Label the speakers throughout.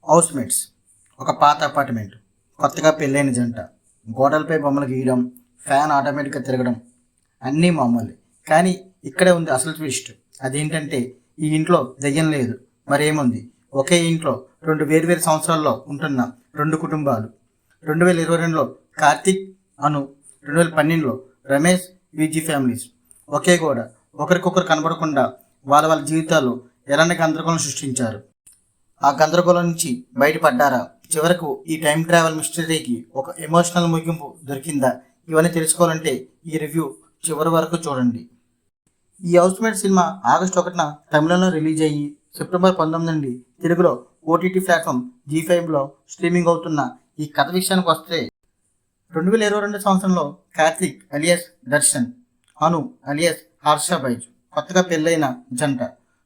Speaker 1: Housemates. ఒక పాత apartment, కొత్తగా పెళ్ళైన జంట, గోడలపై బొమ్మలు గీయడం, ఫ్యాన్ ఆటోమేటిక్గా తిరగడం అన్నీ మామూలే. కానీ ఇక్కడే ఉంది అసలు ట్విస్ట్. అదేంటంటే ఈ ఇంట్లో దెయ్యం లేదు, మరేముంది. ఒకే ఇంట్లో రెండు వేర్వేరు సంవత్సరాల్లో ఉంటున్న రెండు కుటుంబాలు. 2022లో కార్తీక్, అను. 2012లో రమేష్, విజీ ఫ్యామిలీస్. ఒకే గోడ, ఒకరికొకరు కనబడకుండా వాళ్ళ వాళ్ళ జీవితాల్లో ఎలాంటి గందరగోళం సృష్టించారు. ఆ గందరగోళం నుంచి బయటపడ్డారా? చివరకు ఈ టైం ట్రావెల్ మిస్టరీకి ఒక ఎమోషనల్ ముగింపు దొరికిందా? ఇవన్నీ తెలుసుకోవాలంటే ఈ రివ్యూ చివరి వరకు చూడండి. ఈ హౌస్మేట్ సినిమా ఆగస్టు 1న తమిళంలో రిలీజ్ అయ్యి సెప్టెంబర్ 19 నుండి తెలుగులో ఓటీటీ ప్లాట్ఫామ్ జీ5లో స్ట్రీమింగ్ అవుతున్న ఈ కథ విషయానికి వస్తే, 2022 సంవత్సరంలో కార్తీక్ అలియాస్ దర్శన్, అను అలియాస్ హర్ష బైజ్ కొత్తగా పెళ్ళైన జంట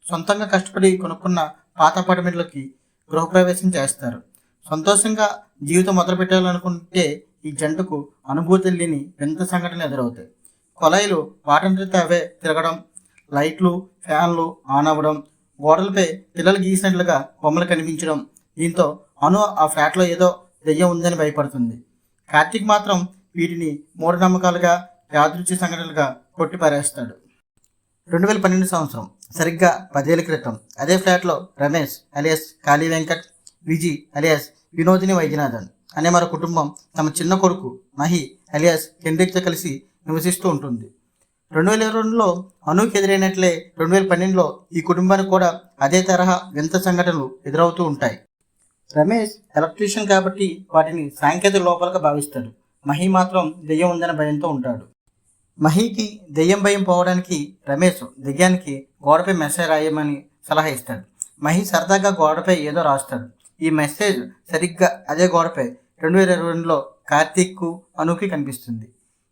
Speaker 1: సొంతంగా కష్టపడి కొనుక్కున్న పాత అపార్ట్మెంట్లోకి గృహప్రవేశం చేస్తారు. సంతోషంగా జీవితం మొదలు పెట్టాలనుకుంటే ఈ జంటకు అనుభూతి లేని వింత సంఘటనలు ఎదురవుతాయి. కొలాయిలు వాటంతట అవే తిరగడం, లైట్లు ఫ్యాన్లు ఆన్ అవ్వడం, గోడలపై పిల్లలు గీసినట్లుగా బొమ్మలు కనిపించడం. దీంతో అను ఆ ఫ్లాట్లో ఏదో దెయ్యం ఉందని భయపడుతుంది. కార్తీక్ మాత్రం వీటిని మూఢనమ్మకాలుగా, యాదృచ్ఛిక సంఘటనలుగా కొట్టిపారేస్తాడు. 2012 సంవత్సరం, సరిగ్గా 10 ఏళ్ల క్రితం అదే ఫ్లాట్లో రమేష్ అలియాస్ కాళీ వెంకట్, విజీ అలియాస్ వినోదిని వైద్యనాథన్ అనే మరో కుటుంబం తమ చిన్న కొడుకు మహి అలియాస్ హెన్రిక్తో కలిసి నివసిస్తూ ఉంటుంది. 2022లో అనుకి ఎదురైనట్లే 2012లో ఈ కుటుంబానికి కూడా అదే తరహా వింత సంఘటనలు ఎదురవుతూ ఉంటాయి. రమేష్ ఎలక్ట్రీషియన్ కాబట్టి వాటిని సాంకేతిక లోపాలుగా భావిస్తాడు. మహి మాత్రం దెయ్యం ఉందనే భయంతో ఉంటాడు. మహికి దెయ్యం భయం పోవడానికి రమేష్ దెయ్యానికి గోడపై మెసేజ్ రాయమని సలహా ఇస్తాడు. మహి సరదాగా గోడపై ఏదో రాస్తాడు. ఈ మెసేజ్ సరిగ్గా అదే గోడపై 2022లో కార్తీక్కు, అనుకి కనిపిస్తుంది.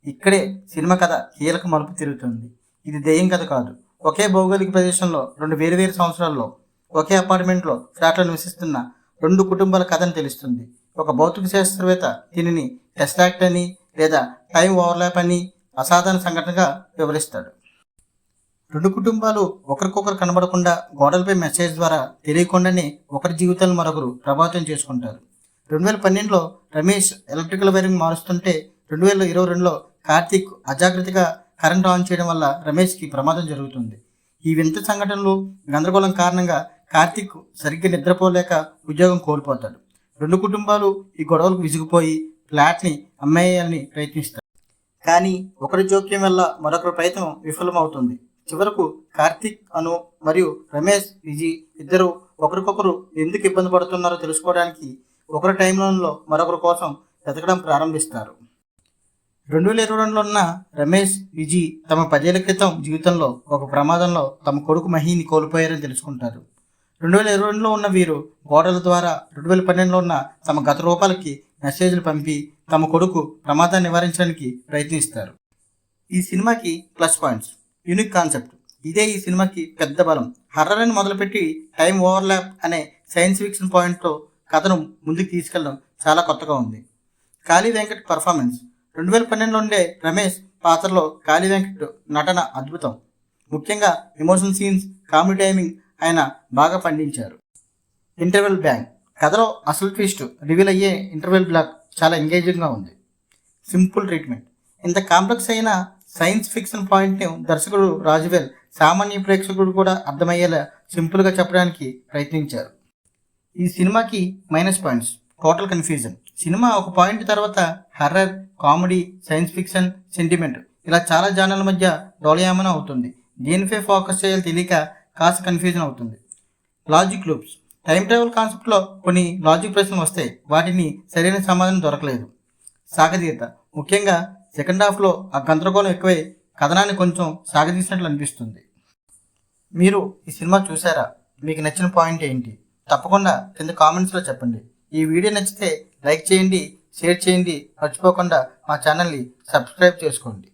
Speaker 1: ఇక్కడే సినిమా కథ కీలక మలుపు తిరుగుతుంది. ఇది దెయ్యం కథ కాదు. ఒకే భౌగోళిక ప్రదేశంలో రెండు వేరువేరు సంవత్సరాల్లో ఒకే అపార్ట్మెంట్లో ఫ్లాట్లో నివసిస్తున్న రెండు కుటుంబాల కథను తెలుస్తుంది. ఒక భౌతిక శాస్త్రవేత్త దీనిని టెస్టాక్ట్ అని లేదా టైం ఓవర్లాప్ అని అసాధారణ సంఘటనగా వివరిస్తాడు. రెండు కుటుంబాలు ఒకరికొకరు కనబడకుండా గోడలపై మెసేజ్ ద్వారా తెలియకుండానే ఒకరి జీవితాలను మరొకరు ప్రభావితం చేసుకుంటారు. 2012లో రమేష్ ఎలక్ట్రికల్ వైరింగ్ మారుస్తుంటే 2022లో కార్తీక్ అజాగ్రత్తగా కరెంట్ ఆన్ చేయడం వల్ల రమేష్కి ప్రమాదం జరుగుతుంది. ఈ వింత సంఘటనలు, గందరగోళం కారణంగా కార్తీక్ సరిగ్గా నిద్రపోలేక ఉద్యోగం కోల్పోతాడు. రెండు కుటుంబాలు ఈ గొడవలకు విసిగిపోయి ఫ్లాట్ని అమ్మేయాలని ప్రయత్నిస్తాడు. కానీ ఒకరి జోక్యం వల్ల మరొకరి ప్రయత్నం విఫలమవుతుంది. చివరకు కార్తీక్, అను మరియు రమేష్, విజీ ఇద్దరు ఒకరికొకరు ఎందుకు ఇబ్బంది పడుతున్నారో తెలుసుకోవడానికి ఒకరి టైంలైన్లో మరొకరి కోసం వెతకడం ప్రారంభిస్తారు. 2022లో ఉన్న రమేష్, విజీ తమ 10 ఏళ్ల క్రితం జీవితంలో ఒక ప్రమాదంలో తమ కొడుకు మహిని కోల్పోయారని తెలుసుకుంటారు. 2022లో ఉన్న వీరు గోడల ద్వారా 2012లో ఉన్న తమ గత రూపాలకి మెసేజ్లు పంపి తమ కొడుకు ప్రమాదాన్ని నివారించడానికి ప్రయత్నిస్తారు. ఈ సినిమాకి ప్లస్ పాయింట్స్: యూనిక్ కాన్సెప్ట్, ఇదే ఈ సినిమాకి పెద్ద బలం. హర్రర్ అని మొదలుపెట్టి టైం ఓవర్లాప్ అనే సైన్స్ ఫిక్షన్ పాయింట్తో కథను ముందుకు తీసుకెళ్ళడం చాలా కొత్తగా ఉంది. కాళీ వెంకట్ పర్ఫార్మెన్స్. 2012లో ఉండే రమేష్ పాత్రలో కాళీ వెంకట్ నటన అద్భుతం. ముఖ్యంగా ఎమోషనల్ సీన్స్, కామెడీ టైమింగ్ ఆయన బాగా పండించారు. ఇంటర్వెల్ బ్యాంక్, కథలో అసలు ట్విస్ట్ రివీల్ అయ్యే ఇంటర్వెల్ బ్లాక్ చాలా ఎంగేజింగ్గా ఉంది. సింపుల్ ట్రీట్మెంట్, ఇంత కాంప్లెక్స్ అయిన సైన్స్ ఫిక్షన్ పాయింట్ని దర్శకుడు రాజువేల్ సామాన్య ప్రేక్షకుడు కూడా అర్థమయ్యేలా సింపుల్గా చెప్పడానికి ప్రయత్నించారు. ఈ సినిమాకి minus points: total confusion. Cinema ఒక పాయింట్ తర్వాత horror, comedy, science fiction, sentiment ఇలా చాలా జానర్ల మధ్య డోలయామన అవుతుంది. దేనిపై ఫోకస్ చేయాలో తెలియక కాస్త కన్ఫ్యూజన్ అవుతుంది. లాజిక్ లూప్స్, టైం ట్రావెల్ కాన్సెప్ట్లో కొన్ని లాజిక్ ప్రశ్నలు వస్తాయి, వాటిని సరైన సమాధానం దొరకలేదు. సాగదీత, ముఖ్యంగా సెకండ్ హాఫ్లో ఆ గందరగోళం ఎక్కువై కథనాన్ని కొంచెం సాగదీసినట్లు అనిపిస్తుంది. మీరు ఈ సినిమా చూసారా? మీకు నచ్చిన పాయింట్ ఏంటి? తప్పకుండా కింద కామెంట్స్లో చెప్పండి. ఈ వీడియో నచ్చితే లైక్ చేయండి, షేర్ చేయండి, మర్చిపోకుండా మా ఛానల్ని సబ్స్క్రైబ్ చేసుకోండి.